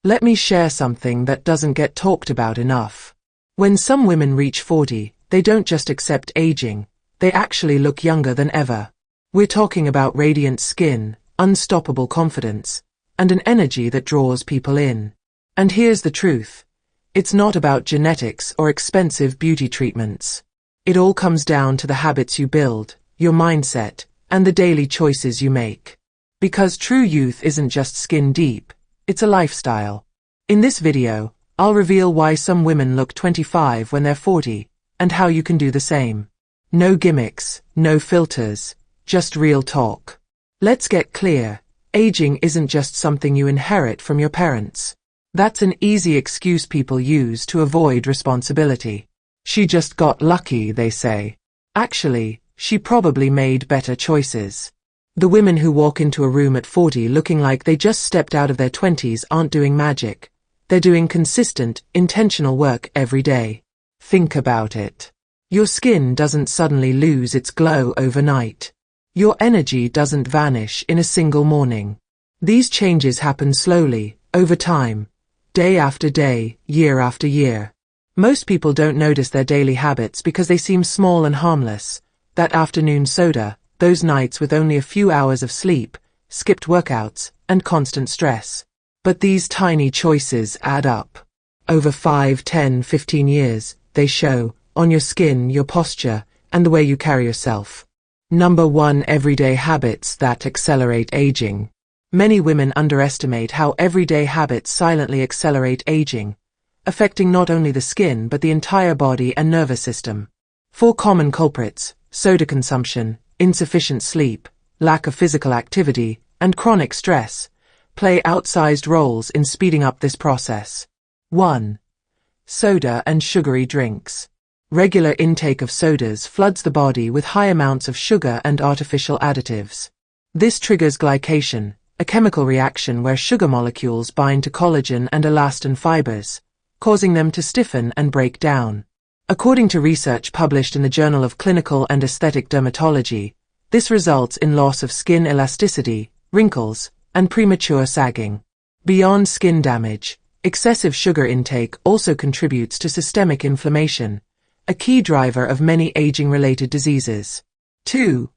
Let me share something that doesn't get talked about enough. When some women reach 40, they don't just accept aging, they actually look younger than ever. We're talking about radiant skin, unstoppable confidence, and an energy that draws people in. And here's the truth. It's not about genetics or expensive beauty treatments. It all comes down to the habits you build, your mindset, and the daily choices you make. Because true youth isn't just skin deep, it's a lifestyle. In this video, I'll reveal why some women look 25 when they're 40, and how you can do the same. No gimmicks, no filters, just real talk. Let's get clear, aging isn't just something you inherit from your parents. That's an easy excuse people use to avoid responsibility. She just got lucky, they say. Actually, she probably made better choices. The women who walk into a room at 40 looking like they just stepped out of their 20s aren't doing magic. They're doing consistent, intentional work every day. Think about it. Your skin doesn't suddenly lose its glow overnight. Your energy doesn't vanish in a single morning. These changes happen slowly, over time, day after day, year after year. Most people don't notice their daily habits because they seem small and harmless. That afternoon soda, those nights with only a few hours of sleep, skipped workouts, and constant stress. But these tiny choices add up. Over 5, 10, 15 years, they show, on your skin, your posture, and the way you carry yourself. Number 1. Everyday habits that accelerate aging. Many women underestimate how everyday habits silently accelerate aging, affecting not only the skin but the entire body and nervous system. 4 common culprits: soda consumption, insufficient sleep, lack of physical activity, and chronic stress, play outsized roles in speeding up this process. 1. Soda and sugary drinks. Regular intake of sodas floods the body with high amounts of sugar and artificial additives. This triggers glycation, a chemical reaction where sugar molecules bind to collagen and elastin fibers, causing them to stiffen and break down. According to research published in the Journal of Clinical and Aesthetic Dermatology, this results in loss of skin elasticity, wrinkles, and premature sagging. Beyond skin damage, excessive sugar intake also contributes to systemic inflammation, a key driver of many aging-related diseases. 2.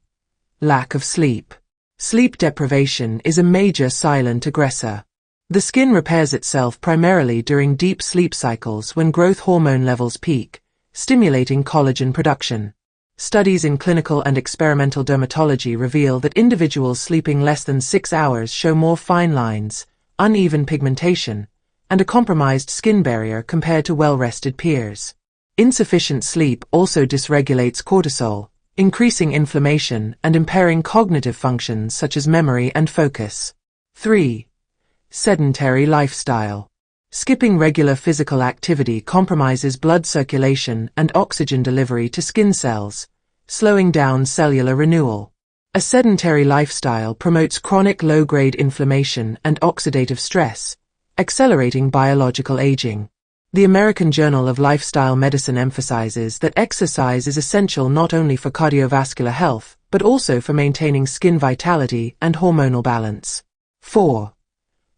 Lack of sleep. Sleep deprivation is a major silent aggressor. The skin repairs itself primarily during deep sleep cycles when growth hormone levels peak, stimulating collagen production. Studies in clinical and experimental dermatology reveal that individuals sleeping less than 6 hours show more fine lines, uneven pigmentation, and a compromised skin barrier compared to well-rested peers. Insufficient sleep also dysregulates cortisol, increasing inflammation and impairing cognitive functions such as memory and focus. 3. Sedentary lifestyle. Skipping regular physical activity compromises blood circulation and oxygen delivery to skin cells, slowing down cellular renewal. A sedentary lifestyle promotes chronic low-grade inflammation and oxidative stress, accelerating biological aging. The American Journal of Lifestyle Medicine emphasizes that exercise is essential not only for cardiovascular health, but also for maintaining skin vitality and hormonal balance. 4.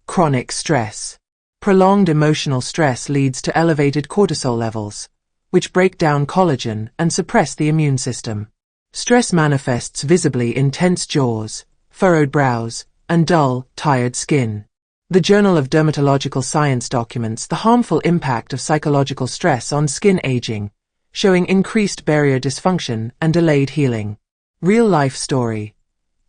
Chronic stress. Prolonged emotional stress leads to elevated cortisol levels, which break down collagen and suppress the immune system. Stress manifests visibly in tense jaws, furrowed brows, and dull, tired skin. The Journal of Dermatological Science documents the harmful impact of psychological stress on skin aging, showing increased barrier dysfunction and delayed healing. Real-life story.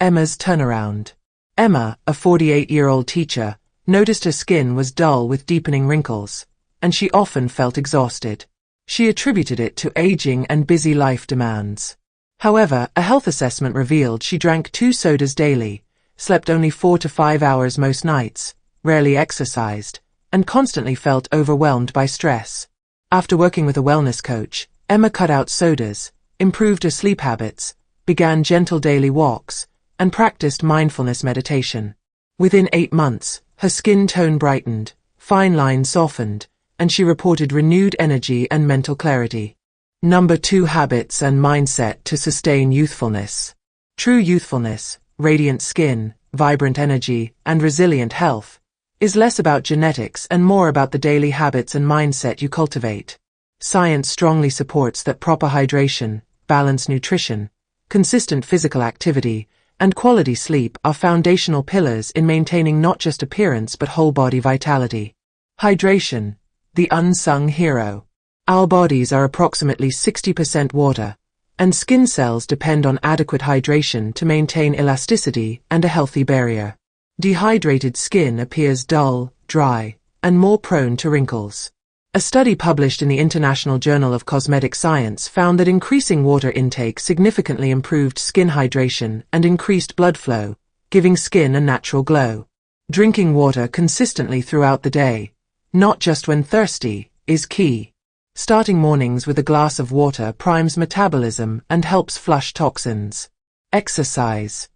Emma's turnaround. Emma, a 48-year-old teacher, noticed her skin was dull with deepening wrinkles, and she often felt exhausted. She attributed it to aging and busy life demands. However, a health assessment revealed she drank 2 sodas daily, slept only 4 to 5 hours most nights, rarely exercised, and constantly felt overwhelmed by stress. After working with a wellness coach, Emma cut out sodas, improved her sleep habits, began gentle daily walks, and practiced mindfulness meditation. Within 8 months, her skin tone brightened, fine lines softened, and she reported renewed energy and mental clarity. Number 2. Habits and mindset to sustain youthfulness. True youthfulness, radiant skin, vibrant energy, and resilient health is less about genetics and more about the daily habits and mindset you cultivate. Science strongly supports that proper hydration, balanced nutrition, consistent physical activity, and quality sleep are foundational pillars in maintaining not just appearance but whole body vitality. Hydration, the unsung hero. Our bodies are approximately 60% water, and skin cells depend on adequate hydration to maintain elasticity and a healthy barrier. Dehydrated skin appears dull, dry, and more prone to wrinkles. A study published in the International Journal of Cosmetic Science found that increasing water intake significantly improved skin hydration and increased blood flow, giving skin a natural glow. Drinking water consistently throughout the day, not just when thirsty, is key. Starting mornings with a glass of water primes metabolism and helps flush toxins. Exercise.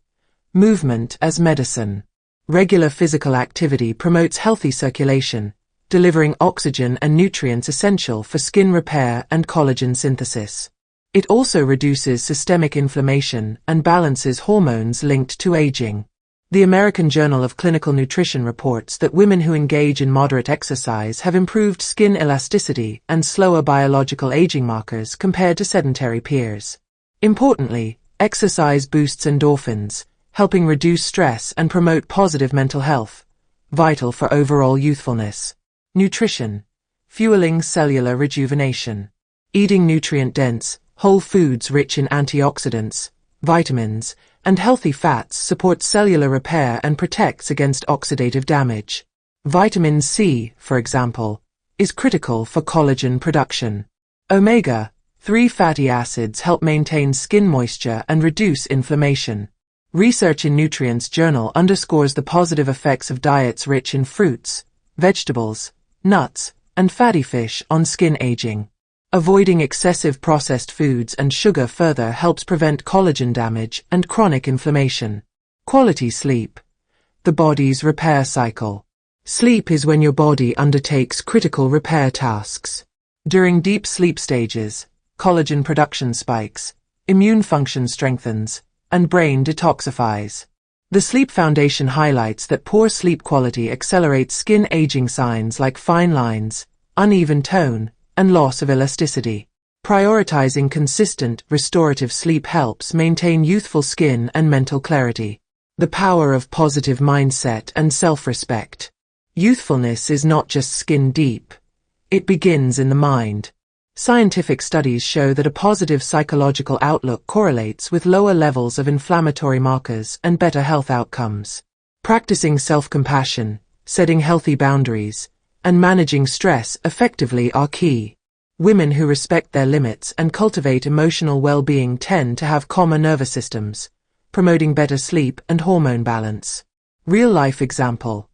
Movement as medicine. Regular physical activity promotes healthy circulation, delivering oxygen and nutrients essential for skin repair and collagen synthesis. It also reduces systemic inflammation and balances hormones linked to aging. The American Journal of Clinical Nutrition reports that women who engage in moderate exercise have improved skin elasticity and slower biological aging markers compared to sedentary peers. Importantly, exercise boosts endorphins, helping reduce stress and promote positive mental health, vital for overall youthfulness. Nutrition. Fueling cellular rejuvenation. Eating nutrient-dense, whole foods rich in antioxidants, vitamins, and healthy fats supports cellular repair and protects against oxidative damage. Vitamin C, for example, is critical for collagen production. Omega-3 fatty acids help maintain skin moisture and reduce inflammation. Research in Nutrients Journal underscores the positive effects of diets rich in fruits, vegetables, nuts, and fatty fish on skin aging. Avoiding excessive processed foods and sugar further helps prevent collagen damage and chronic inflammation. Quality sleep. The body's repair cycle. Sleep is when your body undertakes critical repair tasks. During deep sleep stages, collagen production spikes, immune function strengthens, and brain detoxifies. The Sleep Foundation highlights that poor sleep quality accelerates skin aging signs like fine lines, uneven tone, and loss of elasticity. Prioritizing consistent, restorative sleep helps maintain youthful skin and mental clarity. The power of positive mindset and self-respect. Youthfulness is not just skin deep. It begins in the mind. Scientific studies show that a positive psychological outlook correlates with lower levels of inflammatory markers and better health outcomes. Practicing self-compassion, setting healthy boundaries, and managing stress effectively are key. Women who respect their limits and cultivate emotional well-being tend to have calmer nervous systems, promoting better sleep and hormone balance. Real-life example.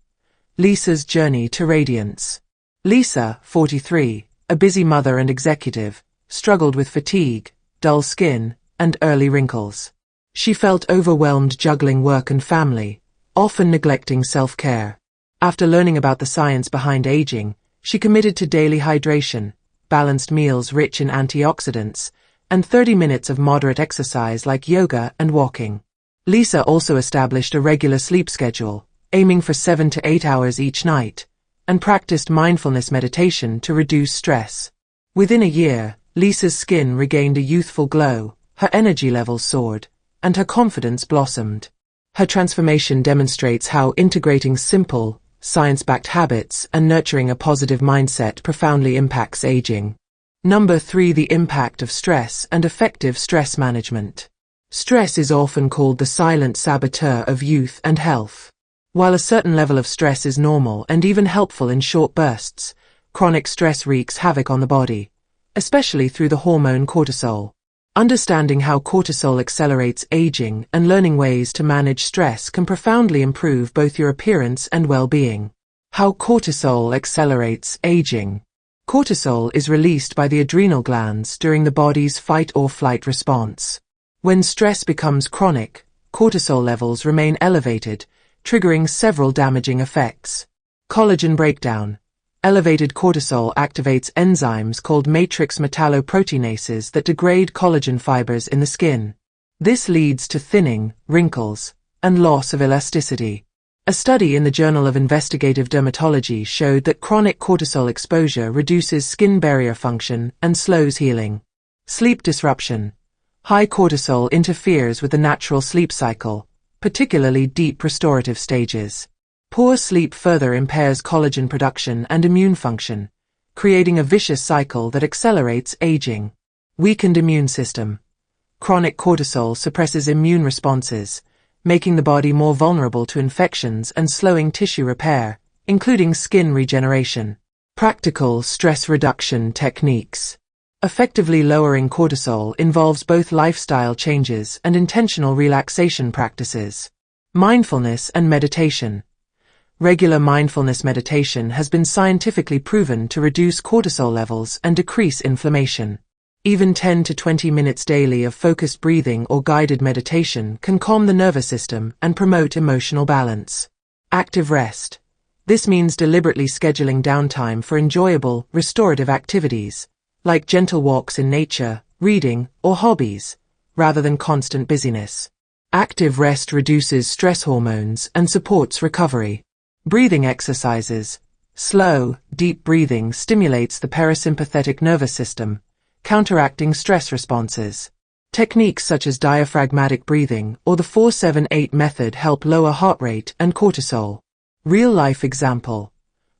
Lisa's journey to radiance. Lisa, 43, a busy mother and executive, struggled with fatigue, dull skin, and early wrinkles. She felt overwhelmed juggling work and family, often neglecting self-care. After learning about the science behind aging, she committed to daily hydration, balanced meals rich in antioxidants, and 30 minutes of moderate exercise like yoga and walking. Lisa also established a regular sleep schedule, aiming for 7 to 8 hours each night, and practiced mindfulness meditation to reduce stress. Within a year, Lisa's skin regained a youthful glow, her energy levels soared, and her confidence blossomed. Her transformation demonstrates how integrating simple, science-backed habits and nurturing a positive mindset profoundly impacts aging. Number 3. The impact of stress and effective stress management. Stress is often called the silent saboteur of youth and health. While a certain level of stress is normal and even helpful in short bursts, chronic stress wreaks havoc on the body, especially through the hormone cortisol. Understanding how cortisol accelerates aging and learning ways to manage stress can profoundly improve both your appearance and well-being. How cortisol accelerates aging. Cortisol is released by the adrenal glands during the body's fight-or-flight response. When stress becomes chronic, cortisol levels remain elevated, triggering several damaging effects. Collagen breakdown. Elevated cortisol activates enzymes called matrix metalloproteinases that degrade collagen fibers in the skin. This leads to thinning, wrinkles, and loss of elasticity. A study in the Journal of Investigative Dermatology showed that chronic cortisol exposure reduces skin barrier function and slows healing. Sleep disruption. High cortisol interferes with the natural sleep cycle, particularly deep restorative stages. Poor sleep further impairs collagen production and immune function, creating a vicious cycle that accelerates aging. Weakened immune system. Chronic cortisol suppresses immune responses, making the body more vulnerable to infections and slowing tissue repair, including skin regeneration. Practical stress reduction techniques. Effectively lowering cortisol involves both lifestyle changes and intentional relaxation practices. Mindfulness and meditation. Regular mindfulness meditation has been scientifically proven to reduce cortisol levels and decrease inflammation. Even 10 to 20 minutes daily of focused breathing or guided meditation can calm the nervous system and promote emotional balance. Active rest. This means deliberately scheduling downtime for enjoyable, restorative activities, like gentle walks in nature, reading, or hobbies, rather than constant busyness. Active rest reduces stress hormones and supports recovery. Breathing exercises. Slow, deep breathing stimulates the parasympathetic nervous system, counteracting stress responses. Techniques such as diaphragmatic breathing or the 4-7-8 method help lower heart rate and cortisol. Real-life example.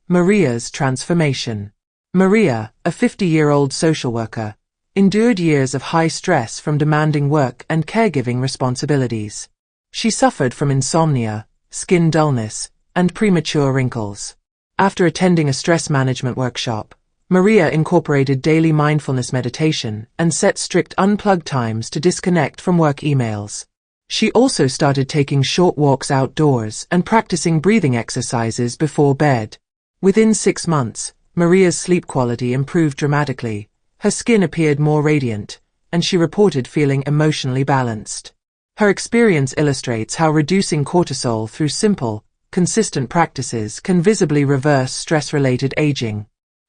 Maria's transformation. Maria, a 50-year-old social worker, endured years of high stress from demanding work and caregiving responsibilities. She suffered from insomnia, skin dullness, and premature wrinkles. After attending a stress management workshop, Maria incorporated daily mindfulness meditation and set strict unplugged times to disconnect from work emails. She also started taking short walks outdoors and practicing breathing exercises before bed. Within 6 months, Maria's sleep quality improved dramatically, her skin appeared more radiant, and she reported feeling emotionally balanced. Her experience illustrates how reducing cortisol through simple, consistent practices can visibly reverse stress-related aging.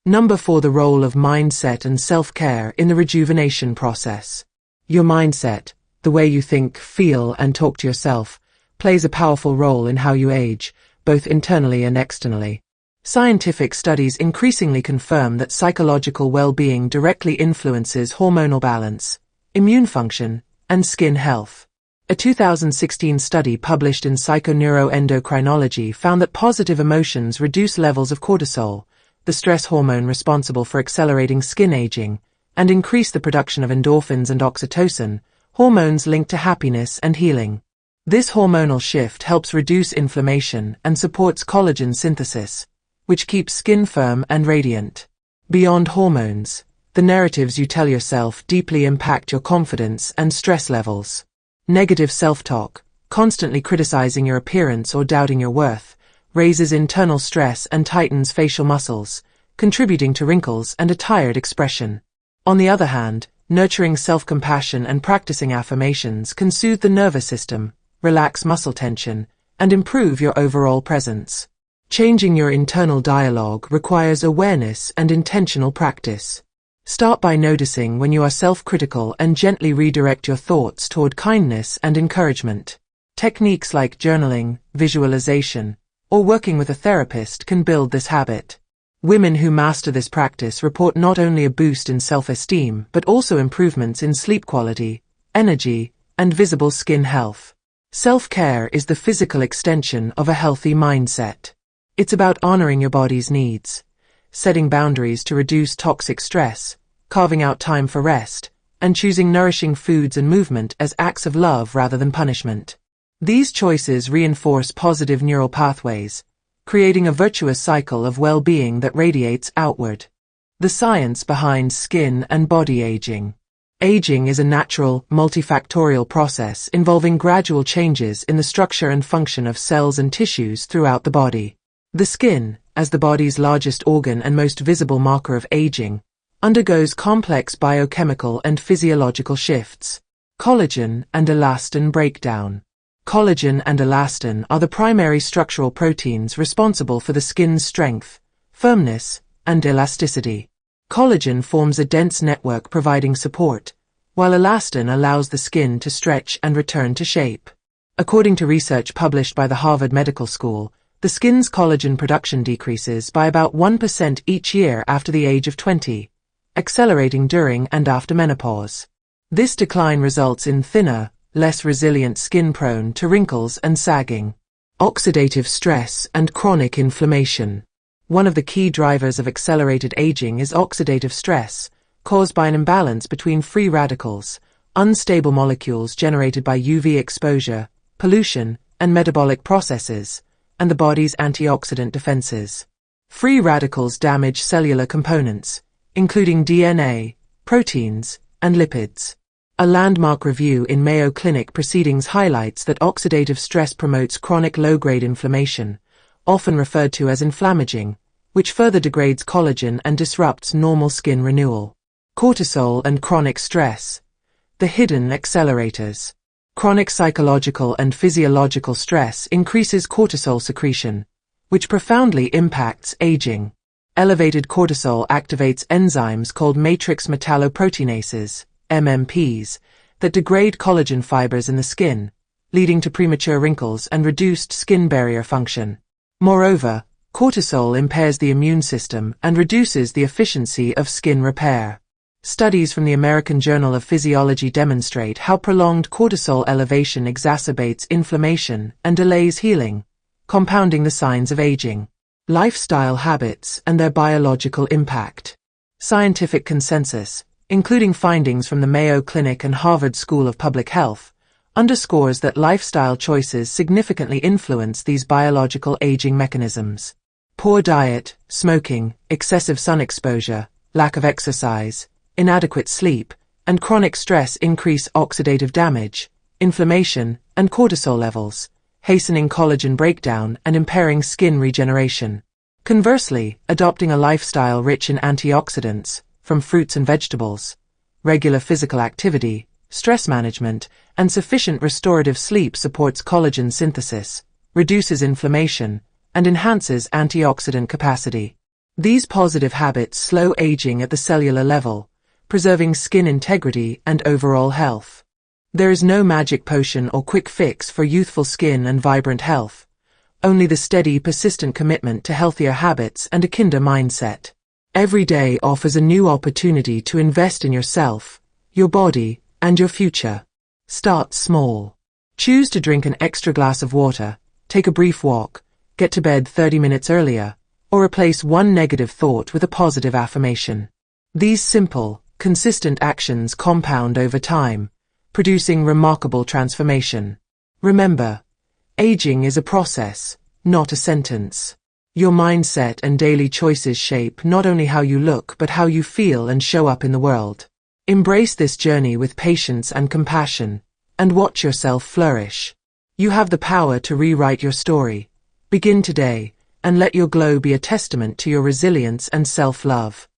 Number 4. The role of mindset and self-care in the rejuvenation process. Your mindset, the way you think, feel, and talk to yourself, plays a powerful role in how you age, both internally and externally. Scientific studies increasingly confirm that psychological well-being directly influences hormonal balance, immune function, and skin health. A 2016 study published in Psychoneuroendocrinology found that positive emotions reduce levels of cortisol, the stress hormone responsible for accelerating skin aging, and increase the production of endorphins and oxytocin, hormones linked to happiness and healing. This hormonal shift helps reduce inflammation and supports collagen synthesis, which keeps skin firm and radiant. Beyond hormones, the narratives you tell yourself deeply impact your confidence and stress levels. Negative self-talk, constantly criticizing your appearance or doubting your worth, raises internal stress and tightens facial muscles, contributing to wrinkles and a tired expression. On the other hand, nurturing self-compassion and practicing affirmations can soothe the nervous system, relax muscle tension, and improve your overall presence. Changing your internal dialogue requires awareness and intentional practice. Start by noticing when you are self-critical and gently redirect your thoughts toward kindness and encouragement. Techniques like journaling, visualization, or working with a therapist can build this habit. Women who master this practice report not only a boost in self-esteem but also improvements in sleep quality, energy, and visible skin health. Self-care is the physical extension of a healthy mindset. It's about honoring your body's needs, setting boundaries to reduce toxic stress, carving out time for rest, and choosing nourishing foods and movement as acts of love rather than punishment. These choices reinforce positive neural pathways, creating a virtuous cycle of well-being that radiates outward. The science behind skin and body aging. Aging is a natural, multifactorial process involving gradual changes in the structure and function of cells and tissues throughout the body. The skin, as the body's largest organ and most visible marker of aging, undergoes complex biochemical and physiological shifts. Collagen and elastin breakdown. Collagen and elastin are the primary structural proteins responsible for the skin's strength, firmness, and elasticity. Collagen forms a dense network providing support, while elastin allows the skin to stretch and return to shape. According to research published by the Harvard Medical School, the skin's collagen production decreases by about 1% each year after the age of 20, accelerating during and after menopause. This decline results in thinner, less resilient skin prone to wrinkles and sagging. Oxidative stress and chronic inflammation. One of the key drivers of accelerated aging is oxidative stress, caused by an imbalance between free radicals, unstable molecules generated by UV exposure, pollution, and metabolic processes, and the body's antioxidant defenses. Free radicals damage cellular components, including DNA, proteins, and lipids. A landmark review in Mayo Clinic proceedings highlights that oxidative stress promotes chronic low-grade inflammation, often referred to as inflammaging, which further degrades collagen and disrupts normal skin renewal. Cortisol and chronic stress. The hidden accelerators. Chronic psychological and physiological stress increases cortisol secretion, which profoundly impacts aging. Elevated cortisol activates enzymes called matrix metalloproteinases, MMPs, that degrade collagen fibers in the skin, leading to premature wrinkles and reduced skin barrier function. Moreover, cortisol impairs the immune system and reduces the efficiency of skin repair. Studies from the American Journal of Physiology demonstrate how prolonged cortisol elevation exacerbates inflammation and delays healing, compounding the signs of aging. Lifestyle habits and their biological impact. Scientific consensus, including findings from the Mayo Clinic and Harvard School of Public Health, underscores that lifestyle choices significantly influence these biological aging mechanisms. Poor diet, smoking, excessive sun exposure, lack of exercise, inadequate sleep, and chronic stress increase oxidative damage, inflammation, and cortisol levels, hastening collagen breakdown and impairing skin regeneration. Conversely, adopting a lifestyle rich in antioxidants, from fruits and vegetables, regular physical activity, stress management, and sufficient restorative sleep supports collagen synthesis, reduces inflammation, and enhances antioxidant capacity. These positive habits slow aging at the cellular level, preserving skin integrity and overall health. There is no magic potion or quick fix for youthful skin and vibrant health, only the steady, persistent commitment to healthier habits and a kinder mindset. Every day offers a new opportunity to invest in yourself, your body, and your future. Start small. Choose to drink an extra glass of water, take a brief walk, get to bed 30 minutes earlier, or replace one negative thought with a positive affirmation. These simple, consistent actions compound over time, producing remarkable transformation. Remember, aging is a process, not a sentence. Your mindset and daily choices shape not only how you look but how you feel and show up in the world. Embrace this journey with patience and compassion, and watch yourself flourish. You have the power to rewrite your story. Begin today, and let your glow be a testament to your resilience and self-love.